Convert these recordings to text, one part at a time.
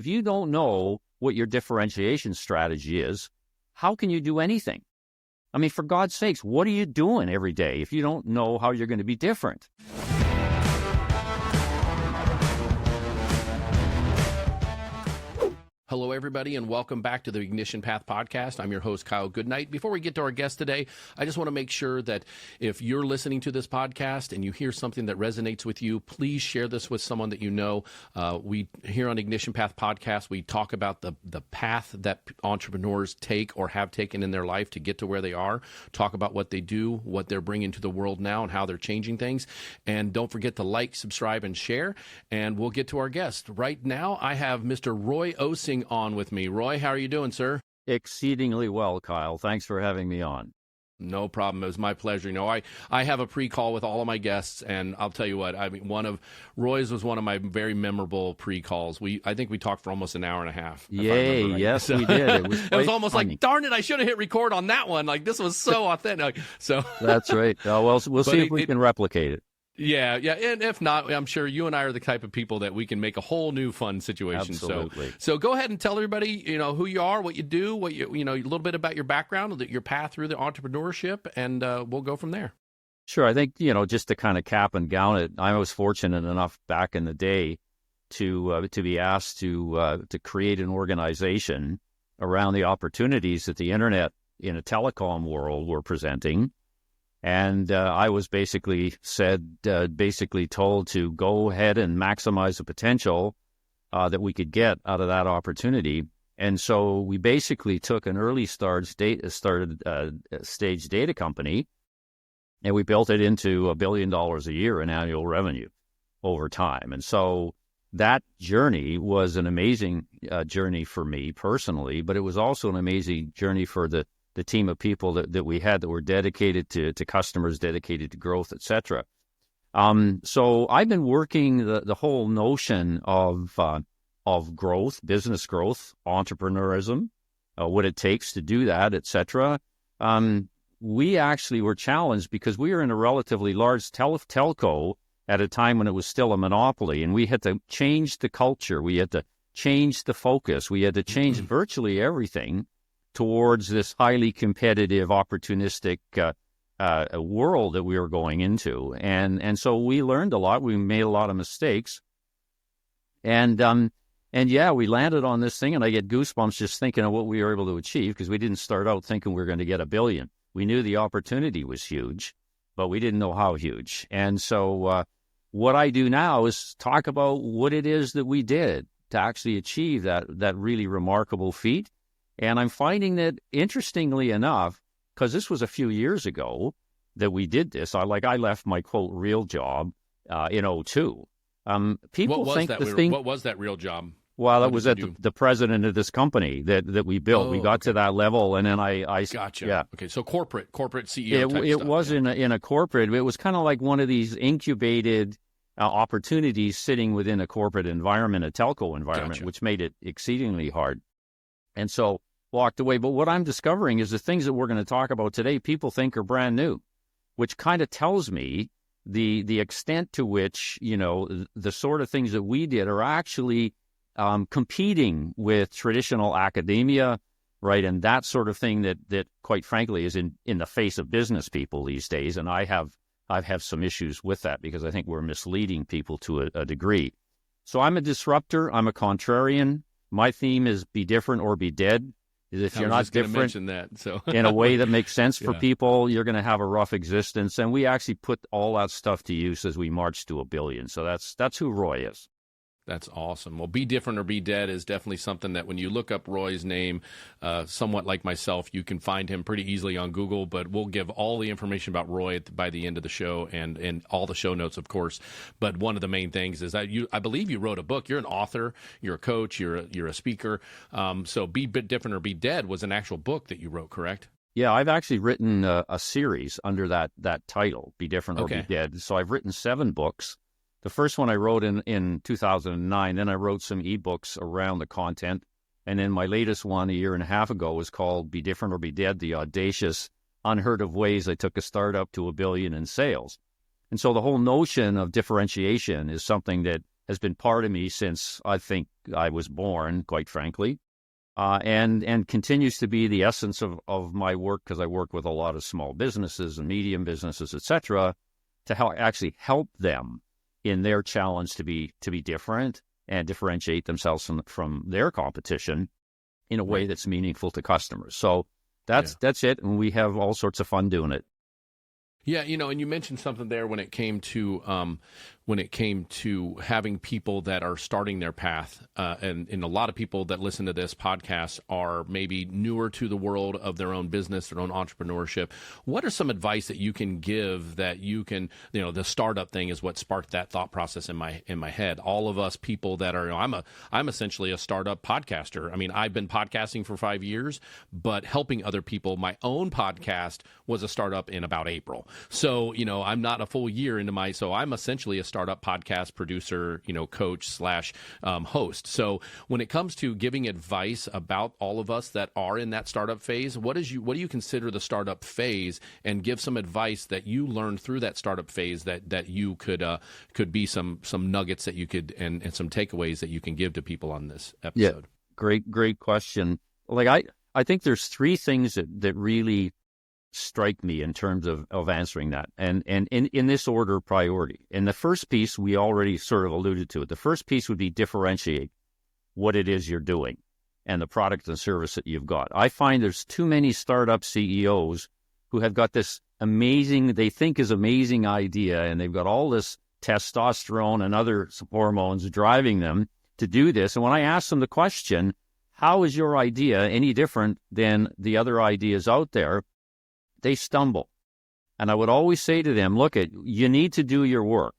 If you don't know what your differentiation strategy is, how can you do anything? I mean, for God's sakes, what are you doing every day if you don't know how you're going to be different? Hello, everybody, and welcome back to the Ignition Path Podcast. I'm your host, Kyle Goodknight. Before we get to our guest today, I just want to make sure that if you're listening to this podcast and you hear something that resonates with you, please share this with someone that you know. We here on Ignition Path Podcast, we talk about the path that entrepreneurs take or have taken in their life to get to where they are, talk about what they do, what they're bringing to the world now, and how they're changing things. And don't forget to like, subscribe, and share, and we'll get to our guest. Right now, I have Mr. Roy Osing on with me. Roy, how are you doing, sir? Exceedingly well, Kyle. Thanks for having me on. No problem. It was my pleasure. You know, I have a pre-call with all of my guests, and I'll tell you what, I mean, Roy's was one of my very memorable pre-calls. I think we talked for almost an hour and a half. Yay, right. Yes, so, we did. It was almost funny. Like, darn it, I should have hit record on that one. Like, this was so authentic. So That's right. Well, we'll see if we can replicate it. Yeah, and if not, I'm sure you and I are the type of people that we can make a whole new fun situation. Absolutely. So go ahead and tell everybody, who you are, what you do, a little bit about your background, your path through the entrepreneurship, and we'll go from there. Sure. I think, just to kind of cap and gown it, I was fortunate enough back in the day to be asked to create an organization around the opportunities that the internet in a telecom world were presenting. And I was basically told to go ahead and maximize the potential that we could get out of that opportunity. And so we basically took an early stage data company, and we built it into $1 billion a year in annual revenue over time. And so that journey was an amazing journey for me personally, but it was also an amazing journey for the team of people that we had that were dedicated to customers, dedicated to growth, et cetera. So I've been working the whole notion of growth, business growth, entrepreneurism, what it takes to do that, et cetera. We actually were challenged because we were in a relatively large telco at a time when it was still a monopoly, and we had to change the culture. We had to change the focus. We had to change virtually everything towards this highly competitive, opportunistic world that we were going into. And so we learned a lot. We made a lot of mistakes. And we landed on this thing, and I get goosebumps just thinking of what we were able to achieve, because we didn't start out thinking we were going to get $1 billion. We knew the opportunity was huge, but we didn't know how huge. And so what I do now is talk about what it is that we did to actually achieve that really remarkable feat. And I'm finding that, interestingly enough, because this was a few years ago that we did this, I left my, quote, real job in 2002. People think what was that real job? Well, it was the president of this company that we built. We got to that level, and then I gotcha. Yeah. Okay, so corporate CEO type it stuff. Was in a corporate. It was kind of like one of these incubated opportunities sitting within a corporate environment, a telco environment, Gotcha. Which made it exceedingly hard. And so walked away. But what I'm discovering is the things that we're going to talk about today, people think are brand new, which kind of tells me the extent to which, the sort of things that we did are actually competing with traditional academia, right? And that sort of thing that quite frankly is in the face of business people these days. And I have some issues with that, because I think we're misleading people to a degree. So I'm a disruptor. I'm a contrarian. My theme is be different or be dead. If you're not different in a way that makes sense for people, you're going to have a rough existence. And we actually put all that stuff to use as we march to $1 billion. So that's who Roy is. That's awesome. Well, be different or be dead is definitely something that when you look up Roy's name, somewhat like myself, you can find him pretty easily on Google, but we'll give all the information about Roy by the end of the show and all the show notes, of course. But one of the main things is that I believe you wrote a book. You're an author, you're a coach, you're a speaker. So Be Different or Be Dead was an actual book that you wrote, correct? Yeah, I've actually written a series under that title, Be Different or Be Dead. So I've written 7 books. The first one I wrote in 2009, then I wrote some ebooks around the content. And then my latest one a year and a half ago was called Be Different or Be Dead, the audacious, unheard of ways I took a startup to $1 billion in sales. And so the whole notion of differentiation is something that has been part of me since I think I was born, quite frankly, and continues to be the essence of my work, because I work with a lot of small businesses and medium businesses, et cetera, to help them in their challenge to be different and differentiate themselves from their competition in a way that's meaningful to customers. So that's it, and we have all sorts of fun doing it. Yeah, and you mentioned something there when it came to having people that are starting their path, and a lot of people that listen to this podcast are maybe newer to the world of their own business, their own entrepreneurship. What are some advice that you can give that you can, the startup thing is what sparked that thought process in my head. All of us people that are, I'm essentially a startup podcaster. I mean, I've been podcasting for 5 years, but helping other people. My own podcast was a startup in about April. So, I'm not a full year into so I'm essentially a startup podcast producer, coach / host. So when it comes to giving advice about all of us that are in that startup phase, what do you consider the startup phase, and give some advice that you learned through that startup phase that you could be some nuggets that you could, and some takeaways that you can give to people on this episode. Yeah, great question. Like I think there's three things that really strike me in terms of answering that, and in this order of priority. And the first piece, we already sort of alluded to it. The first piece would be differentiate what it is you're doing and the product and service that you've got. I find there's too many startup CEOs who have got this they think is amazing idea, and they've got all this testosterone and other hormones driving them to do this. And when I ask them the question, how is your idea any different than the other ideas out there, they stumble. And I would always say to them, look, you need to do your work.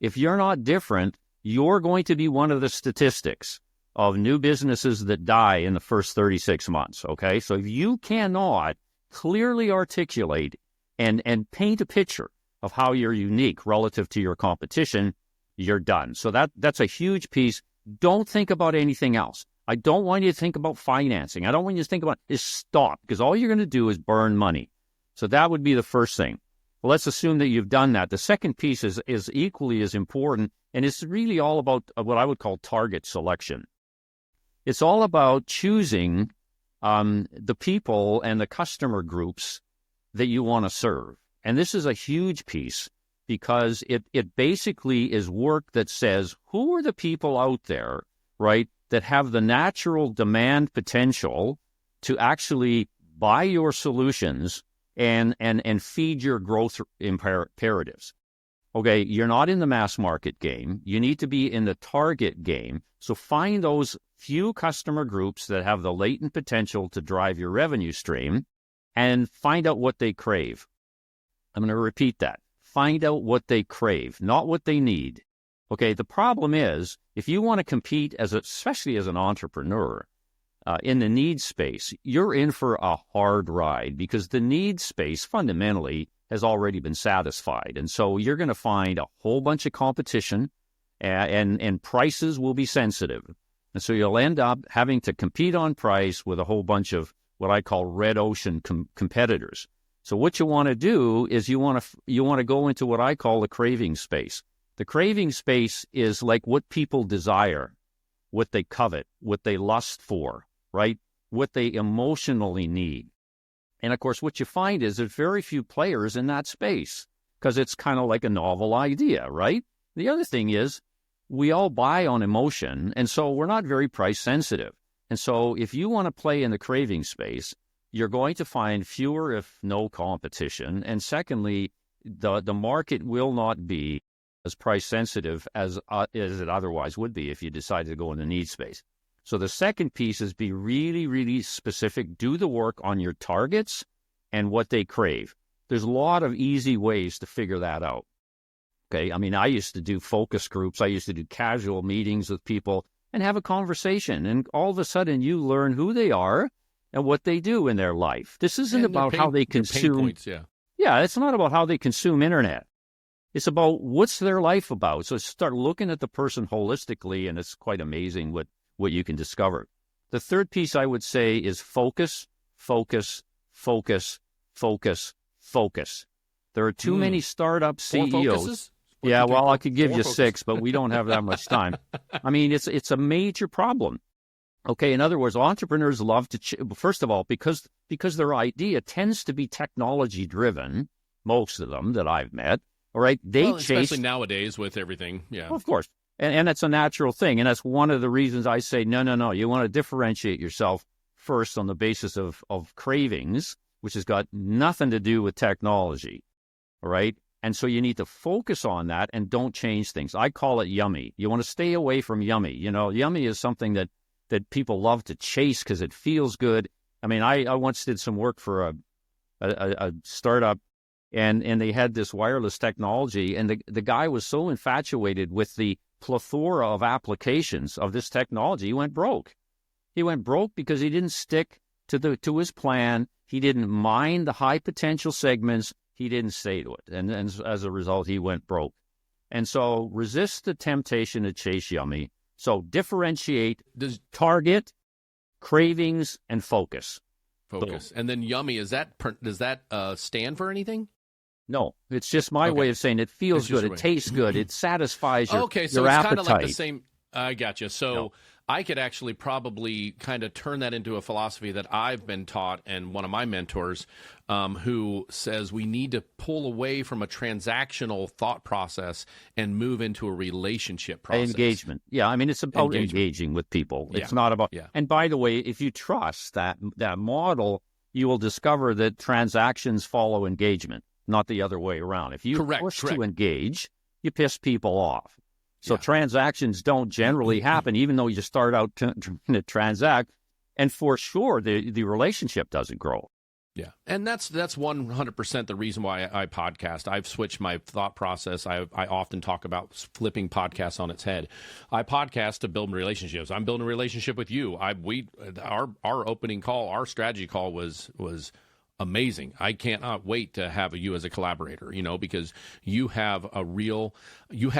If you're not different, you're going to be one of the statistics of new businesses that die in the first 36 months, okay? So if you cannot clearly articulate and paint a picture of how you're unique relative to your competition, you're done. So that's a huge piece. Don't think about anything else. I don't want you to think about financing. I don't want you to think about is stop, because all you're going to do is burn money. So that would be the first thing. Well, let's assume that you've done that. The second piece is equally as important, and it's really all about what I would call target selection. It's all about choosing the people and the customer groups that you want to serve. And this is a huge piece, because it basically is work that says, who are the people out there, right, that have the natural demand potential to actually buy your solutions and feed your growth imperatives. Okay, you're not in the mass market game. You need to be in the target game. So find those few customer groups that have the latent potential to drive your revenue stream, and find out what they crave. I'm going to repeat that. Find out what they crave, not what they need. Okay, the problem is, if you want to compete especially as an entrepreneur, in the need space, you're in for a hard ride, because the need space fundamentally has already been satisfied. And so you're going to find a whole bunch of competition, and prices will be sensitive. And so you'll end up having to compete on price with a whole bunch of what I call red ocean competitors. So what you want to do is you want to go into what I call the craving space. The craving space is like what people desire, what they covet, what they lust for, right? What they emotionally need. And of course, what you find is there's very few players in that space, because it's kind of like a novel idea, right? The other thing is, we all buy on emotion, and so we're not very price sensitive. And so if you want to play in the craving space, you're going to find fewer, if no, competition. And secondly, the market will not be as price sensitive as it otherwise would be if you decided to go in the need space. So the second piece is be really, really specific. Do the work on your targets and what they crave. There's a lot of easy ways to figure that out. Okay, I mean, I used to do focus groups. I used to do casual meetings with people and have a conversation. And all of a sudden, you learn who they are and what they do in their life. This isn't about how they consume. Pain points, yeah, it's not about how they consume internet. It's about what's their life about. So start looking at the person holistically, and it's quite amazing what you can discover. The third piece I would say is focus, focus, focus, focus, focus. There are too many startup CEOs. 1, Yeah, 2, 3, well, I 4, could give 4 you focus. 6, but we don't have that much time. I mean, it's a major problem. Okay, in other words, entrepreneurs love to, first of all, because their idea tends to be technology driven, most of them that I've met, all right, they Well, chase, especially nowadays with everything. Yeah. of course, and that's a natural thing. And that's one of the reasons I say, no, you want to differentiate yourself first on the basis of cravings, which has got nothing to do with technology, all right? And so you need to focus on that and don't change things. I call it yummy. You want to stay away from yummy. You know, yummy is something that people love to chase because it feels good. I mean, I once did some work for a startup, and they had this wireless technology, and the guy was so infatuated with the plethora of applications of this technology, he went broke. He went broke because he didn't stick to his plan. He didn't mind the high potential segments. He didn't stay to it, and as a result, he went broke. And so, resist the temptation to chase yummy. So differentiate, target, cravings, and focus. Focus. And then yummy, does that stand for anything? No, it's just my way of saying it feels good, it tastes good, it satisfies your Okay, so your it's appetite. kind of like the same. I gotcha. So I could actually probably kind of turn that into a philosophy that I've been taught, and one of my mentors who says we need to pull away from a transactional thought process and move into a relationship process. Engagement. Yeah, I mean, it's about engaging with people. It's not about... Yeah. And by the way, if you trust that model, you will discover that transactions follow engagement, not the other way around. If you push to engage, you piss people off. So transactions don't generally happen, even though you start out trying to transact. And for sure, the relationship doesn't grow. Yeah, and that's 100% the reason why I podcast. I've switched my thought process. I often talk about flipping podcasts on its head. I podcast to build relationships. I'm building a relationship with you. Our opening call, our strategy call was amazing. I cannot wait to have you as a collaborator, because you have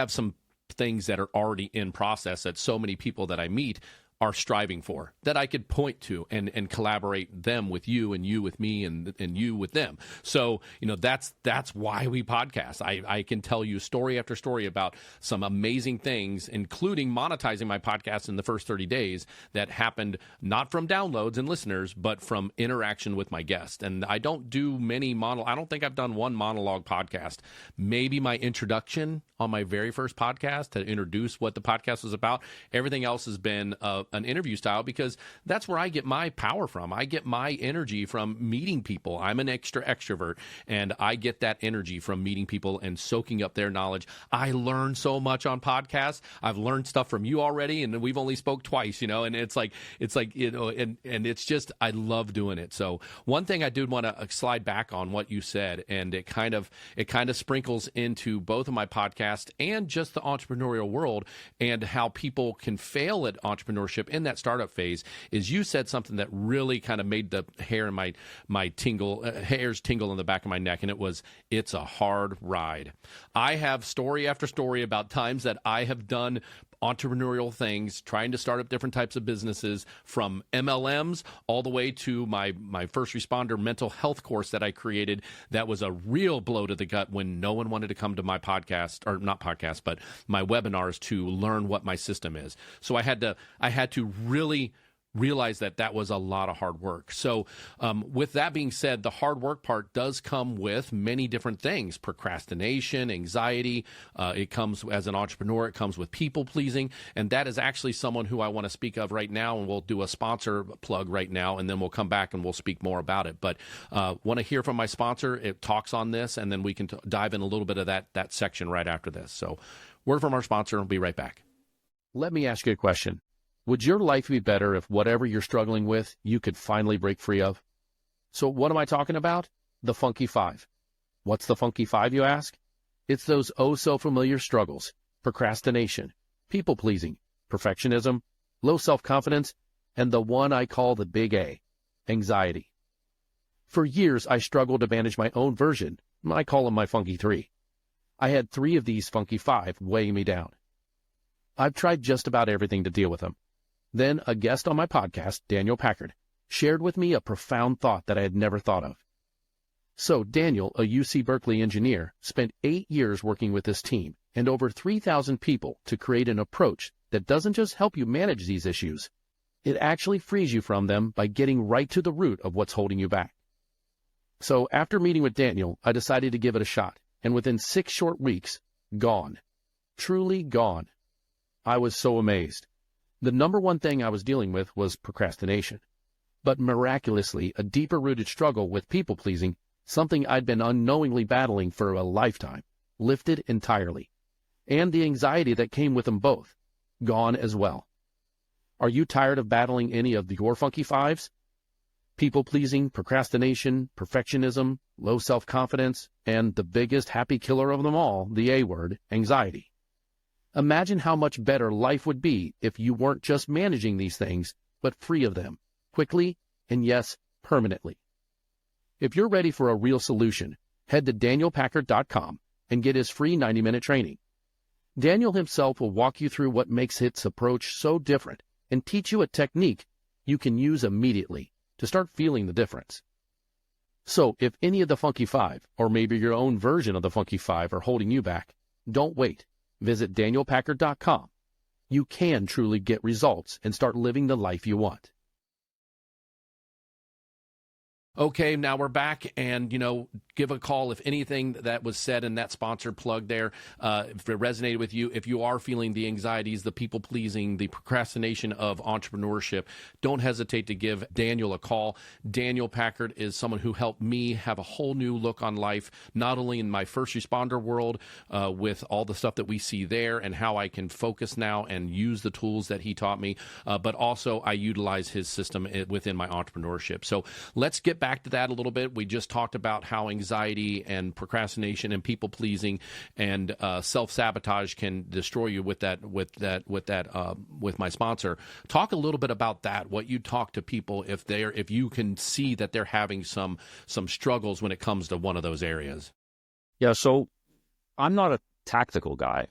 some things that are already in process that so many people that I meet are striving for, that I could point to and collaborate them with you and you with me and you with them. So, that's why we podcast. I can tell you story after story about some amazing things, including monetizing my podcast in the first 30 days that happened not from downloads and listeners, but from interaction with my guest. And I don't do many I don't think I've done one monologue podcast. Maybe my introduction on my very first podcast to introduce what the podcast was about. Everything else has been an interview style, because that's where I get my power from. I get my energy from meeting people. I'm an extrovert, and I get that energy from meeting people and soaking up their knowledge. I learn so much on podcasts. I've learned stuff from you already, and we've only spoke twice, and it's like, and it's just, I love doing it. So one thing I did want to slide back on what you said, and it kind of sprinkles into both of my podcasts and just the entrepreneurial world, and how people can fail at entrepreneurship in that startup phase, is you said something that really kind of made the hair in my hairs tingle in the back of my neck, and it's a hard ride. I have story after story about times that I have done entrepreneurial things, trying to start up different types of businesses, from MLMs all the way to my first responder mental health course that I created. That was a real blow to the gut when no one wanted to come to my podcast, or not podcast, but my webinars to learn what my system is. So I had to really realize that was a lot of hard work. So with that being said, the hard work part does come with many different things: procrastination, anxiety. It comes, as an entrepreneur, it comes with people pleasing. And that is actually someone who I want to speak of right now. And we'll do a sponsor plug right now, and then we'll come back and we'll speak more about it. But want to hear from my sponsor. It talks on this, and then we can dive in a little bit of that section right after this. So word from our sponsor, and we'll be right back. Let me ask you a question. Would your life be better if whatever you're struggling with, you could finally break free of? So what am I talking about? The Funky Five. What's the Funky Five, you ask? It's those oh-so-familiar struggles: procrastination, people-pleasing, perfectionism, low self-confidence, and the one I call the big A, anxiety. For years, I struggled to manage my own version. I call them my Funky Three. I had 3 of these Funky Five weighing me down. I've tried just about everything to deal with them. Then a guest on my podcast, Daniel Packard, shared with me a profound thought that I had never thought of. So Daniel, a UC Berkeley engineer, spent 8 years working with this team and over 3,000 people to create an approach that doesn't just help you manage these issues, it actually frees you from them by getting right to the root of what's holding you back. So after meeting with Daniel, I decided to give it a shot, and within 6 short weeks, gone. Truly gone. I was so amazed. The number one thing I was dealing with was procrastination. But miraculously, a deeper-rooted struggle with people-pleasing, something I'd been unknowingly battling for a lifetime, lifted entirely. And the anxiety that came with them both, gone as well. Are you tired of battling any of your funky fives? People-pleasing, procrastination, perfectionism, low self-confidence, and the biggest happy killer of them all, the A word, anxiety. Imagine how much better life would be if you weren't just managing these things, but free of them, quickly, and yes, permanently. If you're ready for a real solution, head to danielpackard.com and get his free 90-minute training. Daniel himself will walk you through what makes his approach so different and teach you a technique you can use immediately to start feeling the difference. So if any of the Funky Five, or maybe your own version of the Funky Five, are holding you back, don't wait. Visit danielpackard.com. You can truly get results and start living the life you want. Okay, now we're back, and, give a call if anything that was said in that sponsored plug there, if it resonated with you, if you are feeling the anxieties, the people-pleasing, the procrastination of entrepreneurship, don't hesitate to give Daniel a call. Daniel Packard is someone who helped me have a whole new look on life, not only in my first responder world with all the stuff that we see there and how I can focus now and use the tools that he taught me, but also I utilize his system within my entrepreneurship. So let's get back to that a little bit. We just talked about how anxiety and procrastination and people-pleasing and self-sabotage can destroy you with my sponsor. Talk a little bit about that, what you talk to people if you can see that they're having some struggles when it comes to one of those areas. Yeah, so I'm not a tactical guy,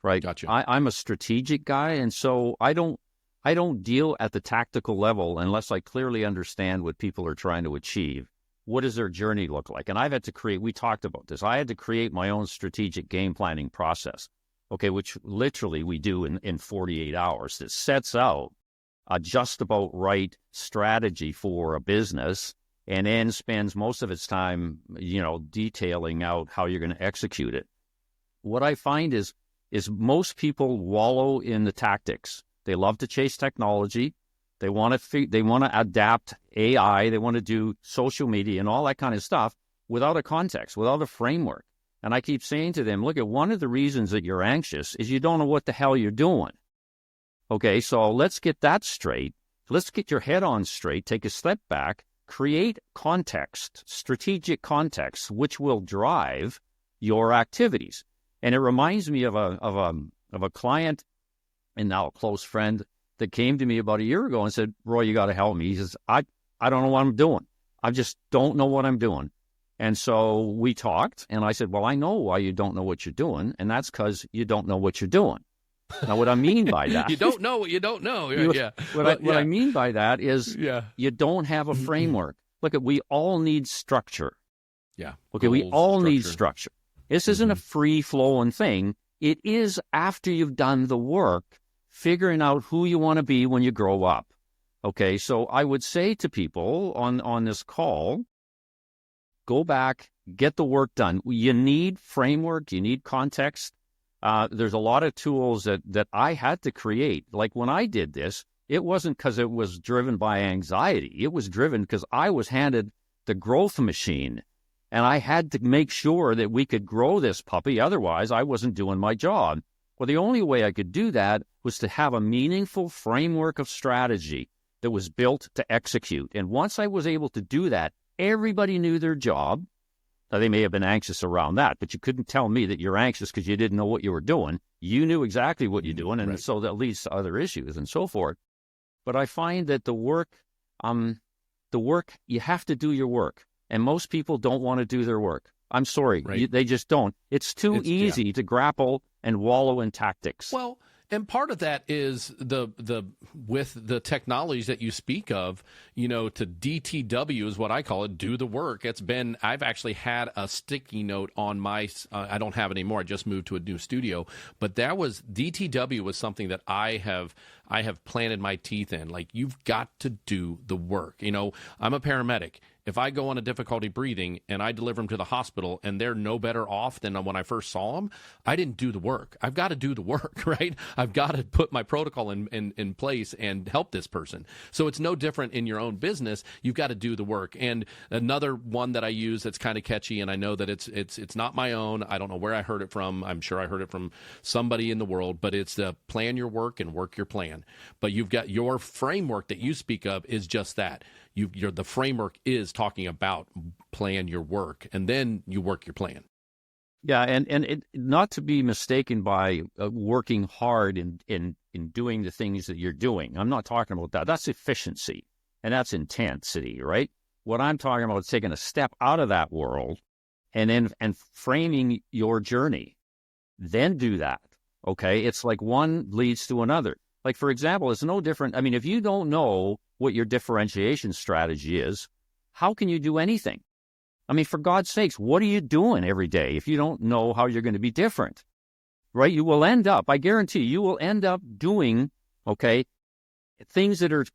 right? Gotcha. I'm a strategic guy, and so I don't deal at the tactical level unless I clearly understand what people are trying to achieve. What does their journey look like? And I've had to create, we talked about this, I had to create my own strategic game planning process, okay, which literally we do in 48 hours. That sets out a just about right strategy for a business and then spends most of its time, detailing out how you're going to execute it. What I find is most people wallow in the tactics. They love to chase technology. They want to adapt AI. They want to do social media and all that kind of stuff without a context, without a framework. And I keep saying to them, look, one of the reasons that you're anxious is you don't know what the hell you're doing. Okay, so let's get that straight. Let's get your head on straight. Take a step back. Create context, strategic context, which will drive your activities. And it reminds me of a client and now a close friend that came to me about a year ago and said, Roy, you got to help me. He says, I don't know what I'm doing. I just don't know what I'm doing. And so we talked, and I said, well, I know why you don't know what you're doing, and that's because you don't know what you're doing. Now, what I mean by that... You don't know what you don't know. What I mean by that is you don't have a framework. Look, we all need structure. Yeah. Okay, we all need structure. This isn't a free-flowing thing. It is after you've done the work, figuring out who you want to be when you grow up. Okay, so I would say to people on this call, go back, get the work done. You need framework, you need context. There's a lot of tools that I had to create. Like when I did this, it wasn't because it was driven by anxiety. It was driven because I was handed the growth machine. And I had to make sure that we could grow this puppy. Otherwise, I wasn't doing my job. Well, the only way I could do that was to have a meaningful framework of strategy that was built to execute. And once I was able to do that, everybody knew their job. Now, they may have been anxious around that, but you couldn't tell me that you're anxious because you didn't know what you were doing. You knew exactly what you're doing, and so that leads to other issues and so forth. But I find that the work, you have to do your work. And most people don't want to do their work. I'm sorry. They just don't. It's too easy to grapple and wallow in tactics. Well, And part of that is the with the technologies that you speak of, to DTW is what I call it, do the work. I've actually had a sticky note on my, I don't have it anymore. I just moved to a new studio, but DTW was something that I have planted my teeth in. Like, you've got to do the work. I'm a paramedic. If I go on a difficulty breathing and I deliver them to the hospital and they're no better off than when I first saw them, I didn't do the work. I've got to do the work, right? I've got to put my protocol in place and help this person. So it's no different in your own business. You've got to do the work. And another one that I use that's kind of catchy, and I know that it's not my own. I don't know where I heard it from. I'm sure I heard it from somebody in the world, but it's the plan your work and work your plan. But you've got your framework that you speak of is just that. The framework is talking about plan your work, and then you work your plan. Yeah, and it, not to be mistaken by working hard in doing the things that you're doing. I'm not talking about that. That's efficiency, and that's intensity, right? What I'm talking about is taking a step out of that world and framing your journey. Then do that, okay? It's like one leads to another. Like, for example, it's no different. I mean, if you don't know what your differentiation strategy is, how can you do anything? I mean, for God's sakes, what are you doing every day if you don't know how you're going to be different, right? You will end up, I guarantee you will end up doing, okay, things that are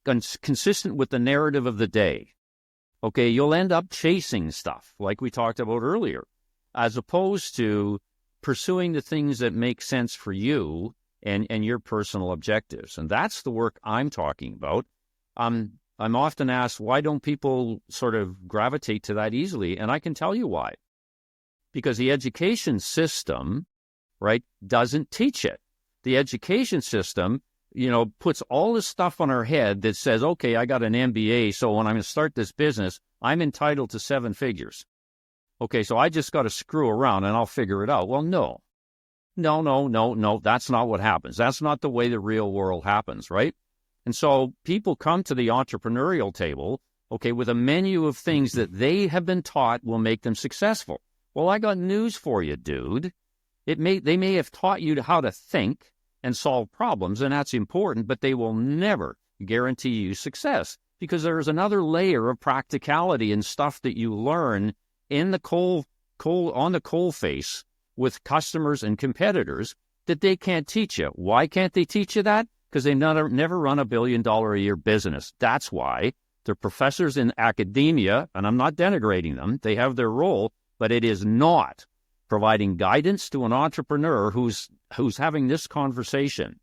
consistent with the narrative of the day. Okay, you'll end up chasing stuff like we talked about earlier, as opposed to pursuing the things that make sense for you and your personal objectives. And that's the work I'm talking about. I'm often asked, why don't people sort of gravitate to that easily? And I can tell you why. Because the education system, right, doesn't teach it. The education system, puts all this stuff on our head that says, okay, I got an MBA, so when I'm going to start this business, I'm entitled to 7 figures. Okay, so I just got to screw around and I'll figure it out. Well, no, that's not what happens. That's not the way the real world happens, right? And so people come to the entrepreneurial table, okay, with a menu of things that they have been taught will make them successful. Well, I got news for you, dude. They may have taught you how to think and solve problems, and that's important, but they will never guarantee you success because there's another layer of practicality and stuff that you learn in the on the coal face with customers and competitors that they can't teach you. Why can't they teach you that? Because they never run $1 billion a year business. That's why. They're professors in academia, and I'm not denigrating them. They have their role, but it is not providing guidance to an entrepreneur who's having this conversation,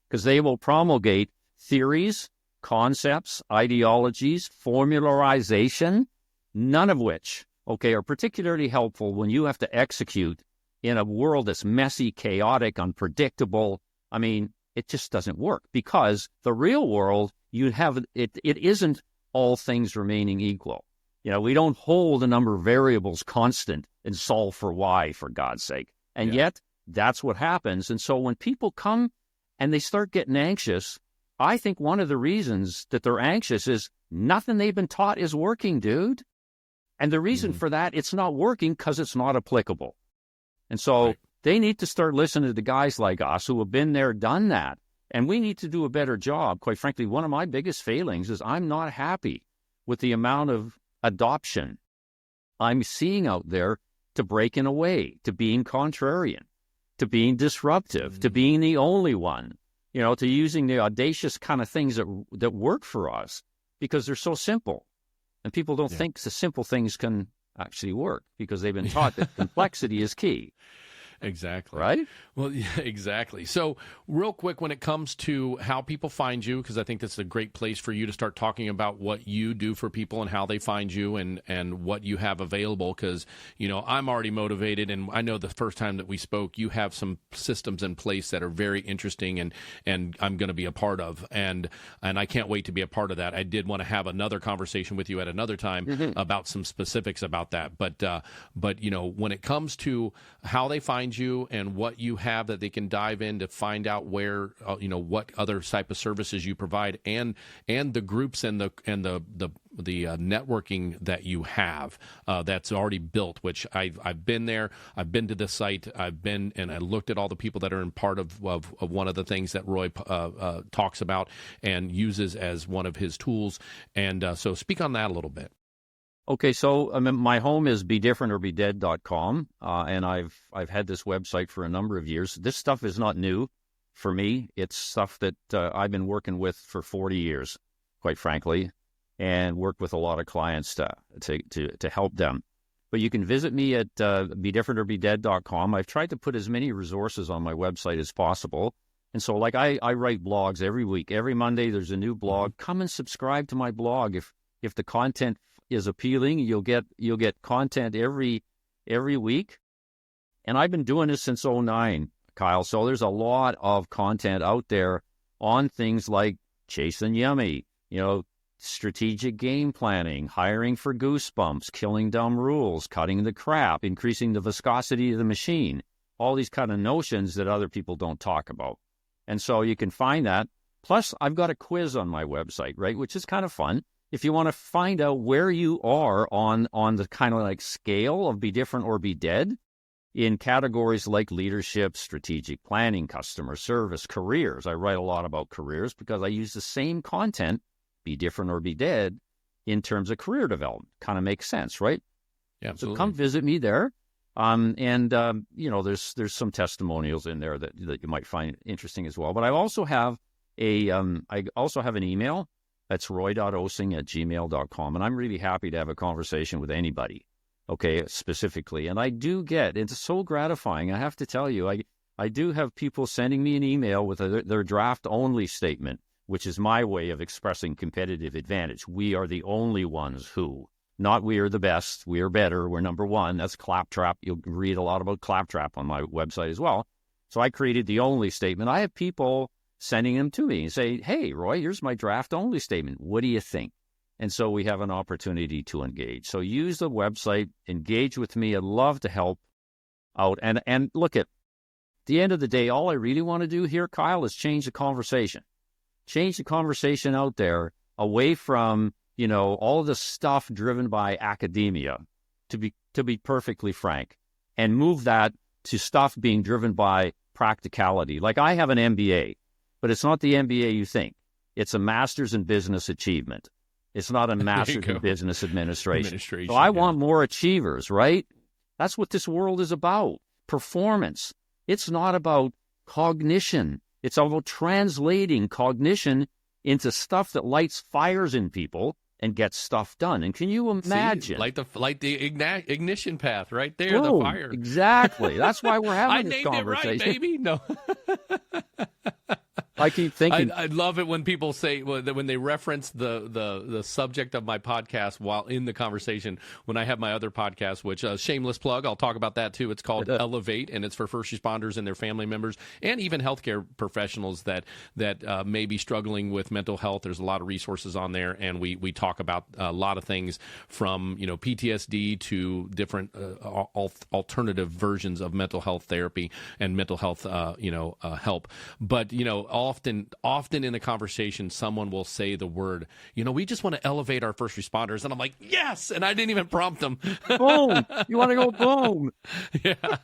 because they will promulgate theories, concepts, ideologies, formularization, none of which, okay, are particularly helpful when you have to execute in a world that's messy, chaotic, unpredictable. I mean, it just doesn't work, because the real world, it isn't all things remaining equal. We don't hold a number of variables constant and solve for Y, for God's sake. And yet, that's what happens. And so when people come and they start getting anxious, I think one of the reasons that they're anxious is nothing they've been taught is working, dude. And the reason for that, it's not working because it's not applicable. And so they need to start listening to the guys like us who have been there, done that. And we need to do a better job. Quite frankly, one of my biggest failings is I'm not happy with the amount of adoption I'm seeing out there to breaking away, to being contrarian, to being disruptive, to being the only one, to using the audacious kind of things that work for us because they're so simple. And people don't think the simple things can actually work because they've been taught that complexity is key. Exactly. Right? Well, yeah, exactly. So real quick, when it comes to how people find you, because I think that's a great place for you to start talking about what you do for people and how they find you and what you have available, because, I'm already motivated, and I know the first time that we spoke, you have some systems in place that are very interesting and I'm going to be a part of, and I can't wait to be a part of that. I did want to have another conversation with you at another time about some specifics about that. But when it comes to how they find you and what you have that they can dive in to find out where what other type of services you provide and the groups and the networking that you have that's already built. Which I've been there. I've been to the site. I've been and I looked at all the people that are in part of one of the things that Roy talks about and uses as one of his tools. And so speak on that a little bit. Okay, so my home is bedifferentorbedead.com, and I've had this website for a number of years. This stuff is not new for me. It's stuff that I've been working with for 40 years, quite frankly, and worked with a lot of clients to help them. But you can visit me at bedifferentorbedead.com. I've tried to put as many resources on my website as possible. And so like I write blogs every week. Every Monday there's a new blog. Come and subscribe to my blog. If the content is appealing, you'll get content every week. And I've been doing this since 2009, Kyle. So there's a lot of content out there on things like chasing yummy, strategic game planning, hiring for goosebumps, killing dumb rules, cutting the crap, increasing the viscosity of the machine, all these kind of notions that other people don't talk about. And so you can find that. Plus, I've got a quiz on my website, right, which is kind of fun. If you want to find out where you are on the kind of like scale of be different or be dead in categories like leadership, strategic planning, customer service, careers. I write a lot about careers because I use the same content, be different or be dead, in terms of career development. Kind of makes sense, right? Yeah, absolutely. So come visit me there. There's some testimonials in there that you might find interesting as well. But I also have an email. That's roy.osing@gmail.com. And I'm really happy to have a conversation with anybody, okay, specifically. And I do it's so gratifying. I have to tell you, I do have people sending me an email with their draft-only statement, which is my way of expressing competitive advantage. We are the only ones who, not we are the best, we are better, we're number one. That's claptrap. You'll read a lot about claptrap on my website as well. So I created the only statement. I have people sending them to me and say, hey, Roy, here's my draft-only statement. What do you think? And so we have an opportunity to engage. So use the website, engage with me. I'd love to help out. And look, at the end of the day, all I really want to do here, Kyle, is change the conversation. Change the conversation out there away from, all the stuff driven by academia, to be perfectly frank, and move that to stuff being driven by practicality. Like I have an MBA. But it's not the MBA you think. It's a master's in business achievement. It's not a master's in business administration. So I want more achievers, right? That's what this world is about. Performance. It's not about cognition. It's about translating cognition into stuff that lights fires in people and gets stuff done. And can you imagine? Like the ignition path right there, the fire. Exactly. That's why we're having this conversation. I named it right, baby. No. I keep thinking. I love it when people say when they reference the subject of my podcast while in the conversation. When I have my other podcast, which shameless plug, I'll talk about that too. It's called Elevate, and it's for first responders and their family members, and even healthcare professionals that may be struggling with mental health. There's a lot of resources on there, and we talk about a lot of things from PTSD to different alternative versions of mental health therapy and mental health help. But often in the conversation, someone will say the word, we just want to elevate our first responders. And I'm like, yes. And I didn't even prompt them. Boom. You want to go boom. Yeah.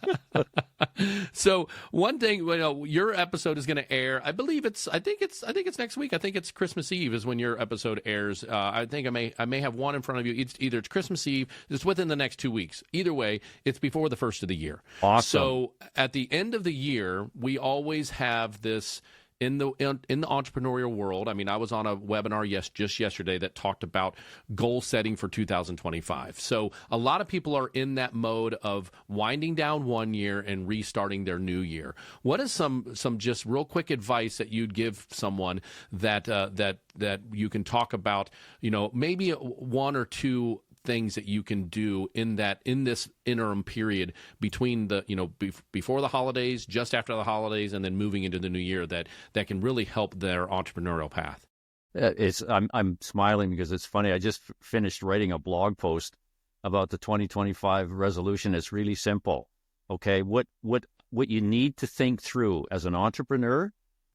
So one thing, your episode is going to air. I think it's next week. I think it's Christmas Eve is when your episode airs. I think I may have one in front of you. It's Christmas Eve. It's within the next 2 weeks. Either way, it's before the first of the year. Awesome. So at the end of the year, we always have this in the entrepreneurial world. I mean, I was on a webinar just yesterday that talked about goal setting for 2025. So a lot of people are in that mode of winding down one year and restarting their new year. What is some just real quick advice that you'd give someone that you can talk about? Maybe one or two things that you can do in this interim period between before the holidays, just after the holidays, and then moving into the new year that can really help their entrepreneurial path. I'm smiling because it's funny. I just finished writing a blog post about the 2025 resolution. It's really simple. Okay, what you need to think through as an entrepreneur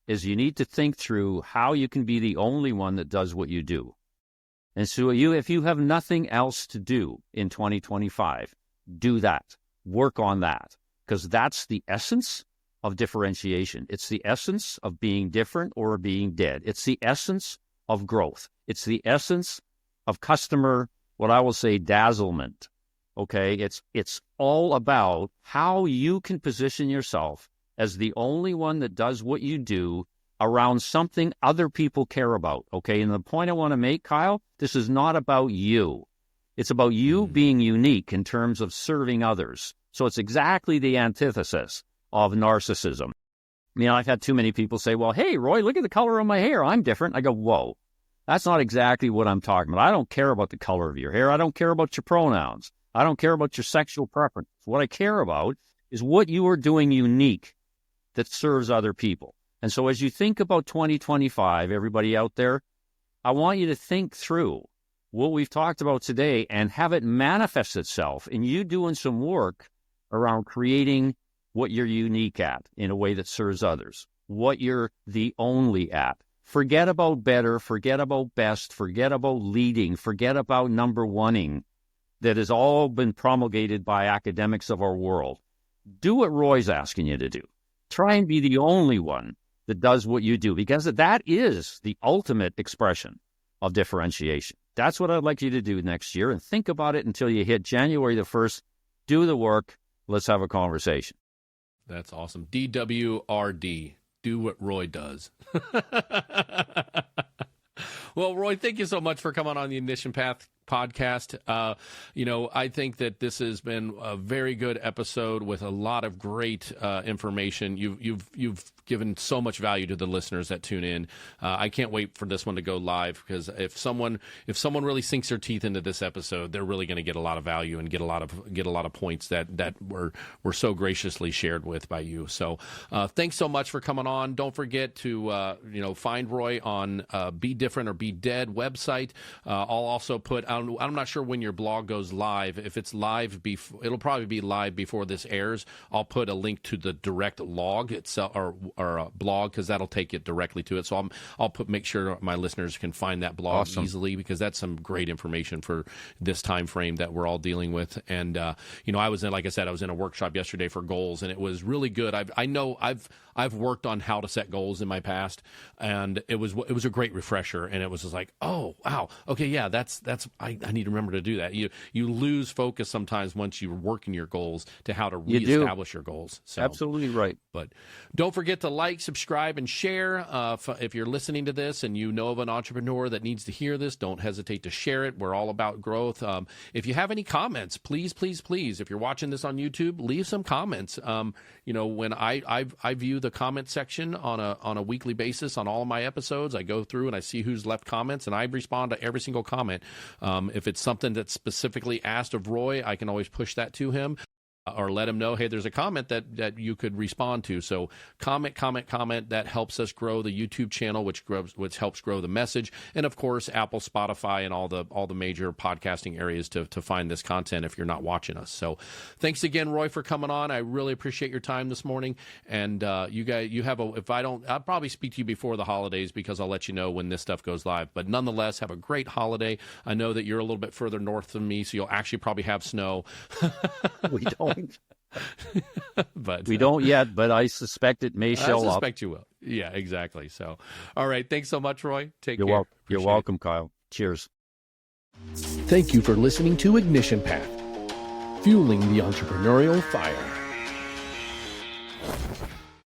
is you need to think through how you can be the only one that does what you do. And so if you have nothing else to do in 2025, do that. Work on that, because that's the essence of differentiation. It's the essence of being different or being dead. It's the essence of growth. It's the essence of customer, what I will say, dazzlement. Okay, it's all about how you can position yourself as the only one that does what you do around something other people care about. Okay, and the point I want to make, Kyle, this is not about you. It's about you being unique in terms of serving others. So it's exactly the antithesis of narcissism. I've had too many people say, well, hey, Roy, look at the color of my hair. I'm different. I go, whoa, that's not exactly what I'm talking about. I don't care about the color of your hair. I don't care about your pronouns. I don't care about your sexual preference. What I care about is what you are doing unique that serves other people. And so as you think about 2025, everybody out there, I want you to think through what we've talked about today and have it manifest itself in you doing some work around creating what you're unique at in a way that serves others, what you're the only at. Forget about better, forget about best, forget about leading, forget about number one-ing that has all been promulgated by academics of our world. Do what Roy's asking you to do. Try and be the only one that does what you do, because that is the ultimate expression of differentiation. That's what I'd like you to do next year, and think about it until you hit January the 1st. Do the work. Let's have a conversation. That's awesome. DWRD. Do what Roy does. Well, Roy, thank you so much for coming on the Ignition Path podcast. I think that this has been a very good episode with a lot of great information. You've given so much value to the listeners that tune in. I can't wait for this one to go live, because if someone really sinks their teeth into this episode, they're really going to get a lot of value and get a lot of points that were so graciously shared with by you. So thanks so much for coming on. Don't forget to find Roy on Be Different or Be Dead website. I'll also put. I'm not sure when your blog goes live. If it's live, it'll probably be live before this airs. I'll put a link to the direct log itself or a blog, because that'll take it directly to it. So I'll make sure my listeners can find that blog easily, because that's some great information for this time frame that we're all dealing with. And I was in a workshop yesterday for goals, and it was really good. I've worked on how to set goals in my past, and it was a great refresher. And it was just like, oh wow, okay, yeah, I need to remember to do that. You lose focus sometimes once you're working your goals to how to reestablish your goals. So, absolutely right. But don't forget to like, subscribe, and share. If you're listening to this and you know of an entrepreneur that needs to hear this, don't hesitate to share it. We're all about growth. If you have any comments, please, if you're watching this on YouTube, leave some comments. When I view the comment section on a weekly basis on all of my episodes, I go through and I see who's left comments, and I respond to every single comment. If it's something that's specifically asked of Roy, I can always push that to him. Or let him know, hey, there's a comment that you could respond to. So comment. That helps us grow the YouTube channel, which helps grow the message. And of course, Apple, Spotify, and all the major podcasting areas to find this content if you're not watching us. So thanks again, Roy, for coming on. I really appreciate your time this morning. And you guys, I'll probably speak to you before the holidays, because I'll let you know when this stuff goes live. But nonetheless, have a great holiday. I know that you're a little bit further north than me, so you'll actually probably have snow. We don't. But we don't yet, but I suspect it may show up. I suspect you will. Yeah, exactly. So, all right. Thanks so much, Roy. Take care. You're welcome, Kyle. Cheers. Thank you for listening to Ignition Path, fueling the entrepreneurial fire.